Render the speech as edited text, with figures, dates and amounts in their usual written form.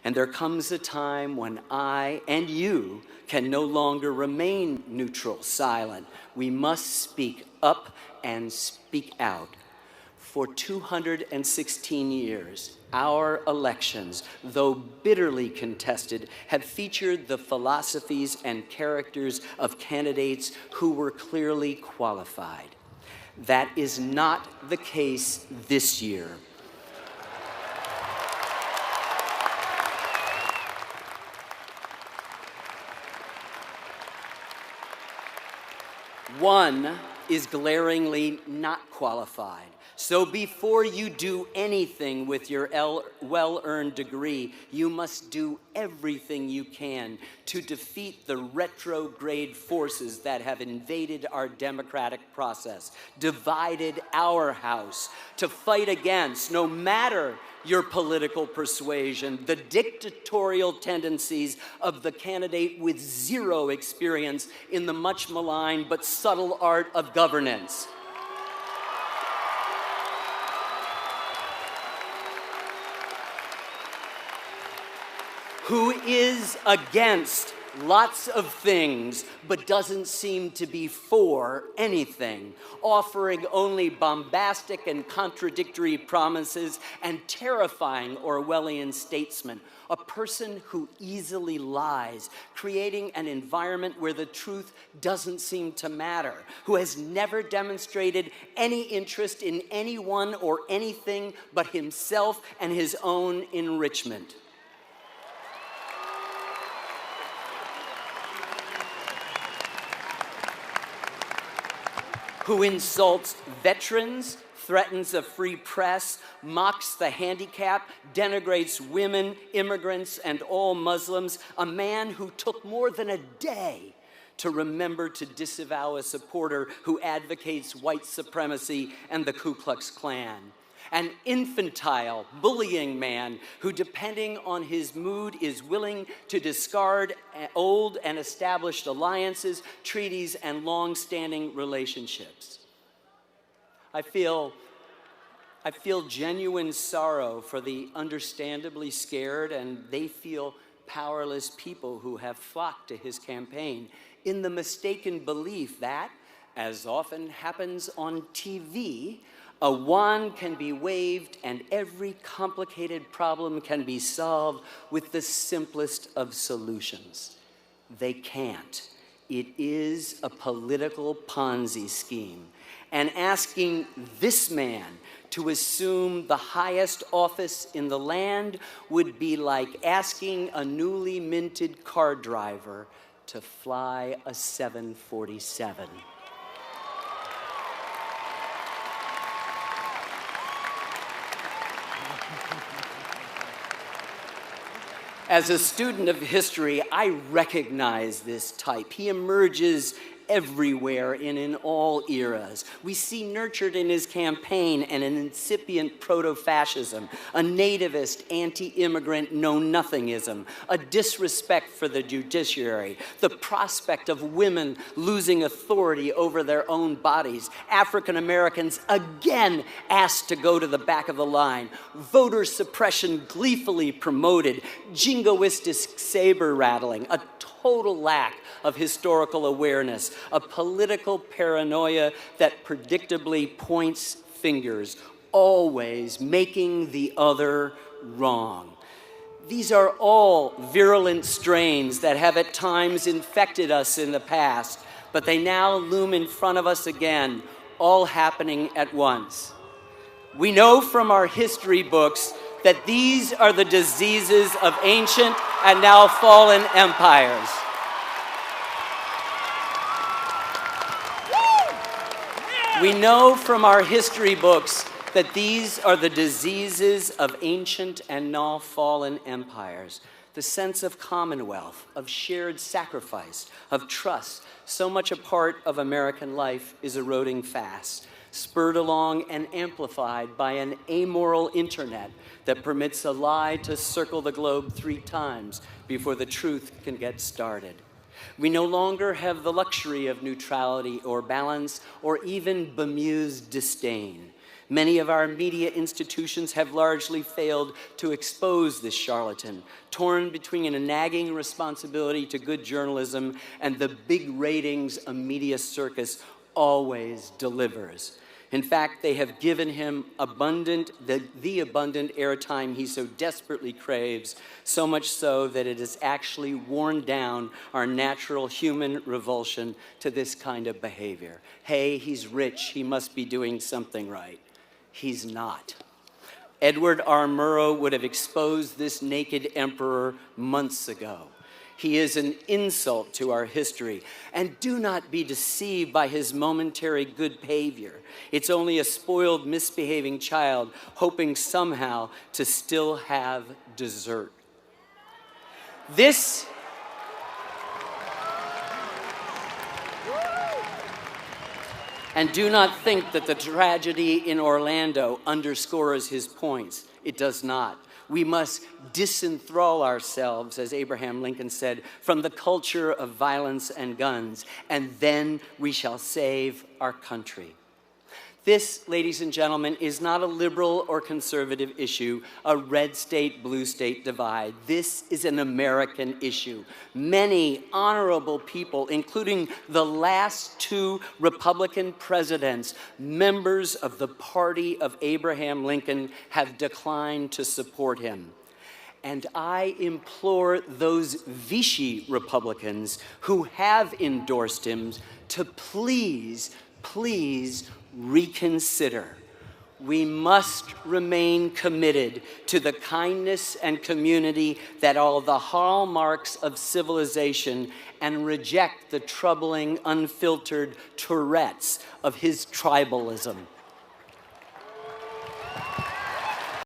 And there comes a time when I and you can no longer remain neutral, silent. We must speak up and speak out. For 216 years, our elections, though bitterly contested, have featured the philosophies and characters of candidates who were clearly qualified. That is not the case this year. One is glaringly not qualified. So before you do anything with your well-earned degree, you must do everything you can to defeat the retrograde forces that have invaded our democratic process, divided our House, to fight against, no matter your political persuasion, the dictatorial tendencies of the candidate with zero experience in the much maligned but subtle art of governance. Who is against lots of things, but doesn't seem to be for anything, offering only bombastic and contradictory promises and terrifying Orwellian statesmen. A person who easily lies, creating an environment where the truth doesn't seem to matter, who has never demonstrated any interest in anyone or anything but himself and his own enrichment. Who insults veterans, threatens a free press, mocks the handicapped, denigrates women, immigrants, and all Muslims, a man who took more than a day to remember to disavow a supporter who advocates white supremacy and the Ku Klux Klan. An infantile, bullying man who, depending on his mood, is willing to discard old and established alliances, treaties, and long-standing relationships. I feel genuine sorrow for the understandably scared and they feel powerless people who have flocked to his campaign in the mistaken belief that, as often happens on TV, a wand can be waved and every complicated problem can be solved with the simplest of solutions. They can't. It is a political Ponzi scheme. And asking this man to assume the highest office in the land would be like asking a newly minted car driver to fly a 747. As a student of history, I recognize this type. He emerges everywhere and in all eras. We see nurtured in his campaign an incipient proto-fascism, a nativist, anti-immigrant know-nothingism, a disrespect for the judiciary, the prospect of women losing authority over their own bodies, African Americans again asked to go to the back of the line, voter suppression gleefully promoted, jingoistic saber rattling, a total lack of historical awareness, a political paranoia that predictably points fingers, always making the other wrong. These are all virulent strains that have at times infected us in the past, but they now loom in front of us again, all happening at once. We know from our history books that these are the diseases of ancient and now fallen empires. We know from our history books that these are the diseases of ancient and now fallen empires. The sense of commonwealth, of shared sacrifice, of trust, so much a part of American life, is eroding fast, spurred along and amplified by an amoral internet that permits a lie to circle the globe 3 times before the truth can get started. We no longer have the luxury of neutrality or balance or even bemused disdain. Many of our media institutions have largely failed to expose this charlatan, torn between a nagging responsibility to good journalism and the big ratings a media circus always delivers. In fact, they have given him the abundant airtime he so desperately craves, so much so that it has actually worn down our natural human revulsion to this kind of behavior. Hey, he's rich, he must be doing something right. He's not. Edward R. Murrow would have exposed this naked emperor months ago. He is an insult to our history. And do not be deceived by his momentary good behavior. It's only a spoiled, misbehaving child hoping somehow to still have dessert. And do not think that the tragedy in Orlando underscores his points. It does not. We must disenthrall ourselves, as Abraham Lincoln said, from the culture of violence and guns, and then we shall save our country. This, ladies and gentlemen, is not a liberal or conservative issue, a red state, blue state divide. This is an American issue. Many honorable people, including the last two Republican presidents, members of the party of Abraham Lincoln, have declined to support him. And I implore those Vichy Republicans who have endorsed him to please reconsider. We must remain committed to the kindness and community that are the hallmarks of civilization and reject the troubling, unfiltered Tourette's of his tribalism.